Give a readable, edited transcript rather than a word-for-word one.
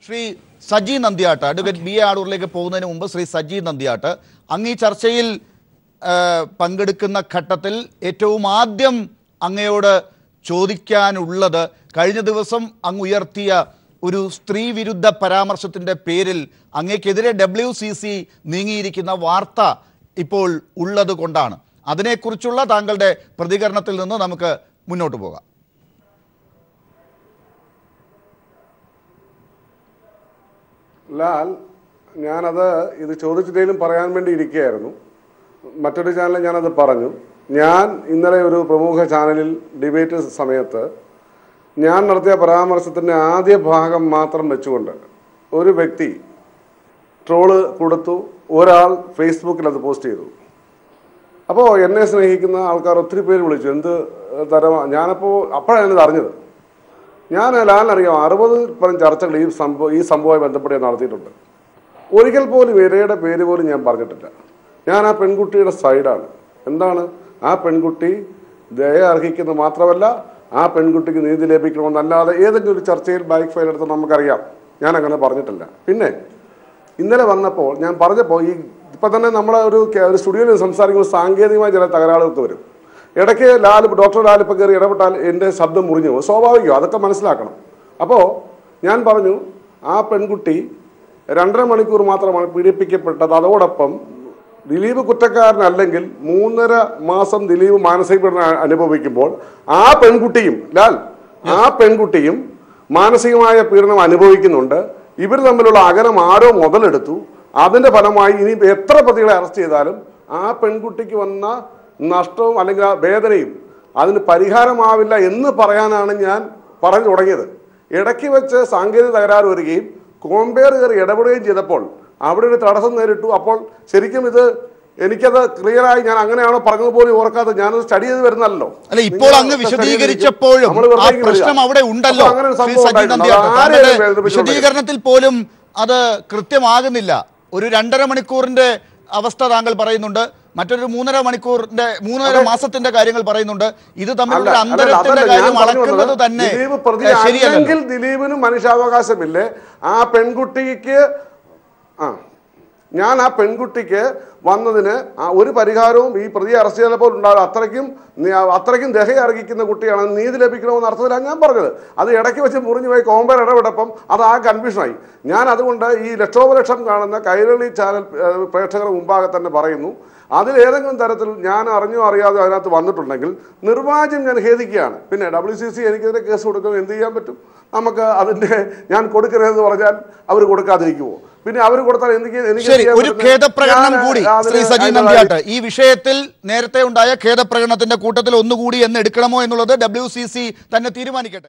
Shri Saji Nandiyat, advocate B A ആടൂരിലേക്ക് പോകുന്നതിന് മുമ്പ് ശ്രീ സജി നന്ദിയാട്ട്, അങ്ങ് ഈ ചർച്ചയിൽ പങ്കെടുക്കുന്ന ഘട്ടത്തിൽ ഏറ്റവും ആദ്യം അങ്ങയോട് ചോദിക്കാനുള്ളത്, കഴിഞ്ഞ ദിവസം അങ്ങ് ഉയർത്തിയ ഒരു സ്ത്രീ വിരുദ്ധ പരാമർശത്തിൻ്റെ പേരിൽ അങ്ങേക്കെതിരെ WCC നീങ്ങിയിരിക്കുന്ന വാർത്ത ഇപ്പോൾ ഉള്ളത് കൊണ്ടാണ്. അതിനെക്കുറിച്ചുള്ള താങ്കളുടെ പ്രതികരണത്തിൽ നിന്ന് നമുക്ക് മുന്നോട്ട് പോകാം. ലാൽ, ഞാനത് ഇത് ചോദിച്ചിട്ടേലും പറയാൻ വേണ്ടി ഇരിക്കുകയായിരുന്നു. മറ്റൊരു ചാനലിൽ ഞാനത് പറഞ്ഞു. ഞാൻ ഇന്നലെ ഒരു പ്രമുഖ ചാനലിൽ ഡിബേറ്റ് സമയത്ത് ഞാൻ നടത്തിയ പരാമർശത്തിൻ്റെ ആദ്യ ഭാഗം മാത്രം വെച്ചുകൊണ്ട് ഒരു വ്യക്തി ട്രോള് കൊടുത്തു, ഒരാൾ ഫേസ്ബുക്കിൽ അത് പോസ്റ്റ് ചെയ്തു. അപ്പോൾ എന്നെ സ്നേഹിക്കുന്ന ആൾക്കാർ ഒത്തിരി പേര് വിളിച്ചു, എന്ത് തരം. അപ്പോഴാണ് ഞാനിത് അറിഞ്ഞത്. ഞാൻ ലാലിനറിയാം 60 ചർച്ചകൾ ഈ സംഭവമായി ബന്ധപ്പെട്ട് നടത്തിയിട്ടുണ്ട്. ഒരിക്കൽ പോലും ഇരയുടെ പേര് പോലും ഞാൻ പറഞ്ഞിട്ടില്ല. ഞാൻ ആ പെൺകുട്ടിയുടെ സൈഡാണ്. എന്താണ്, ആ പെൺകുട്ടി ദയ അർഹിക്കുന്നത് മാത്രമല്ല, ആ പെൺകുട്ടിക്ക് നീതി ലഭിക്കണമെന്നല്ലാതെ ഏതെങ്കിലും ഒരു ചർച്ചയിൽ ബൈക്ക് ഫയൽ എടുത്ത് നമുക്കറിയാം. ഞാൻ അങ്ങനെ പറഞ്ഞിട്ടില്ല. പിന്നെ ഇന്നലെ വന്നപ്പോൾ ഞാൻ പറഞ്ഞപ്പോൾ ഇപ്പം തന്നെ നമ്മളെ ഒരു സ്റ്റുഡിയോയിൽ സംസാരിക്കുമ്പോൾ സാങ്കേതികമായ ചില തകരാറുകൾ വരും. ഇടയ്ക്ക് ഡോക്ടർ ലാൽ ഇപ്പം കയറി ഇടപെട്ടാൽ എൻ്റെ ശബ്ദം മുറിഞ്ഞു പോകും. സ്വാഭാവികം, അതൊക്കെ മനസ്സിലാക്കണം. അപ്പോൾ ഞാൻ പറഞ്ഞു, ആ പെൺകുട്ടി 2.5 മണിക്കൂർ മാത്രമാണ് പീഡിപ്പിക്കപ്പെട്ടത്. അതോടൊപ്പം ദിലീപ് കുറ്റക്കാരനല്ലെങ്കിൽ 3.5 മാസം ദിലീപ് മാനസിക പീഡനം അനുഭവിക്കുമ്പോൾ ആ പെൺകുട്ടിയും മാനസികമായ പീഡനം അനുഭവിക്കുന്നുണ്ട്. ഇവർ തമ്മിലുള്ള അകലം ആരോ മുതലെടുത്തു. അതിൻ്റെ ഫലമായി ഇനി എത്ര പ്രതികളെ അറസ്റ്റ് ചെയ്താലും ആ പെൺകുട്ടിക്ക് വന്ന നഷ്ടവും അല്ലെങ്കിൽ ആ വേദനയും അതിന് പരിഹാരമാവില്ല എന്ന് പറയാനാണ് ഞാൻ പറഞ്ഞു തുടങ്ങിയത്. ഇടയ്ക്ക് വെച്ച് സാങ്കേതിക തകരാറ് വരികയും കോമ്പയർ കയറി ഇടപെടുകയും ചെയ്തപ്പോൾ അവിടെ ഒരു തടസ്സം നേരിട്ടു. അപ്പോൾ ശരിക്കും എനിക്കത് ക്ലിയറായി. ഞാൻ അങ്ങനെയാണോ പറഞ്ഞതുപോലെ ഓർക്കാതെ ഞാനത് സ്റ്റഡി ചെയ്ത് വരുന്നല്ലോ. ഇപ്പോൾ അങ്ങ് വിശദീകരിച്ചപ്പോഴും ആ പ്രശ്നം അവിടെ ഉണ്ടല്ലോ. വിശദീകരണത്തിൽ പോലും അത് കൃത്യമാകുന്നില്ല. ഒരു 2.5 മണിക്കൂറിന്റെ അവസ്ഥ താങ്കൾ പറയുന്നുണ്ട്, മറ്റൊരു 3.5 മാസത്തിന്റെ കാര്യങ്ങൾ പറയുന്നുണ്ട്. ഇത് തമ്മിലുള്ള അന്തരത്തിന്റെ കാര്യം അളക്കുന്നത് തന്നെ ശരിയല്ലെങ്കിൽ ദിലീപിന് മനുഷ്യാവകാശമില്ലേ? ആ പെൺകുട്ടിക്ക് ഞാൻ ആ പെൺകുട്ടിക്ക് വന്നതിന് ഒരു പരിഹാരവും ഈ പ്രതിയെ അറസ്റ്റ് ചെയ്തപ്പോൾ ഉണ്ടാകും. അത്രയ്ക്കും ദഹ അർഹിക്കുന്ന കുട്ടിയാണ്, നീതി ലഭിക്കണമെന്ന അർത്ഥത്തിലാണ് ഞാൻ പറഞ്ഞത്. അത് ഇടയ്ക്ക് വെച്ച് മുറിഞ്ഞു പോയി കോമ്പയർ ഇടപെട്ടപ്പം അത് ആ കൺഫ്യൂഷനായി. ഞാൻ അതുകൊണ്ട് ഈ ലക്ഷോപലക്ഷം കാണുന്ന കൈരളി ചാനൽ പ്രേക്ഷകരുടെ മുമ്പാകെ തന്നെ പറയുന്നു, അതിൽ ഏതെങ്കിലും തരത്തിൽ ഞാൻ അറിഞ്ഞോ അറിയാതെ അതിനകത്ത് വന്നിട്ടുണ്ടെങ്കിൽ നിർവാചം ഞാൻ ഖേദിക്കുകയാണ്. പിന്നെ WCC എനിക്കെതിരെ കേസ് കൊടുക്കാൻ എന്ത് ചെയ്യാൻ പറ്റും? നമുക്ക് അതിൻ്റെ ഞാൻ കൊടുക്കരുതെന്ന് പറഞ്ഞാൽ അവർ കൊടുക്കാതിരിക്കുമോ? പിന്നെ അവർ കൊടുത്താൽ ഒരു ഖേദപ്രകടനം കൂടി ശ്രീ സജി നന്ദിയാട്ട്, ഈ വിഷയത്തിൽ നേരത്തെ ഉണ്ടായ ഖേദപ്രകടനത്തിന്റെ കൂട്ടത്തിൽ ഒന്നുകൂടി എന്ന് എടുക്കണമോ എന്നുള്ളത് WCC തന്നെ തീരുമാനിക്കട്ടെ.